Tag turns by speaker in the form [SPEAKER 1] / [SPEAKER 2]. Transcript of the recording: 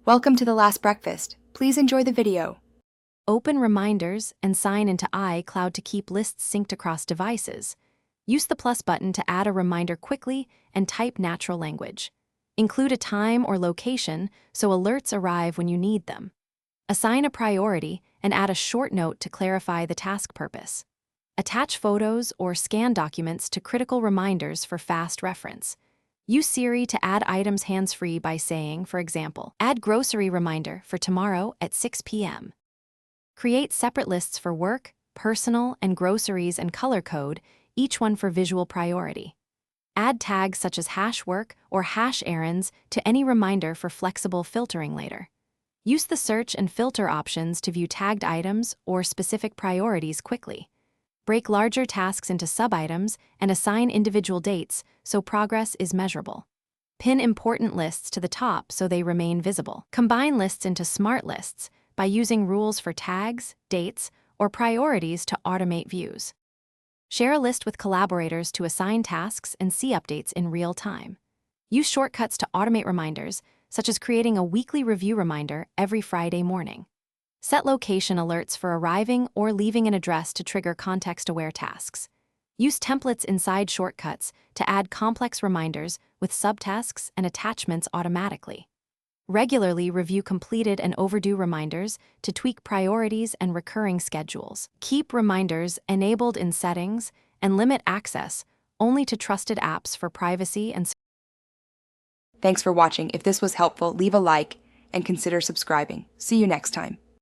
[SPEAKER 1] Welcome to the last breakfast. Please enjoy the video.
[SPEAKER 2] Open reminders and sign into iCloud to keep lists synced across devices. Use the plus button to add a reminder quickly and type natural language. Include a time or location so alerts arrive when you need them. Assign a priority and add a short note to clarify the task purpose. Attach photos or scan documents to critical reminders for fast reference. Use Siri to add items hands-free by saying, for example, add grocery reminder for tomorrow at 6 p.m. Create separate lists for work, personal, and groceries and color code, each one for visual priority. Add tags such as #work or #errands to any reminder for flexible filtering later. Use the search and filter options to view tagged items or specific priorities quickly. Break larger tasks into sub-items and assign individual dates so progress is measurable. Pin important lists to the top so they remain visible. Combine lists into smart lists by using rules for tags, dates, or priorities to automate views. Share a list with collaborators to assign tasks and see updates in real time. Use shortcuts to automate reminders, such as creating a weekly review reminder every Friday morning. Set location alerts for arriving or leaving an address to trigger context-aware tasks. Use templates inside shortcuts to add complex reminders with subtasks and attachments automatically. Regularly review completed and overdue reminders to tweak priorities and recurring schedules. Keep reminders enabled in settings and limit access only to trusted apps for privacy and
[SPEAKER 1] Thanks for watching. If this was helpful, leave a like and consider subscribing. See you next time.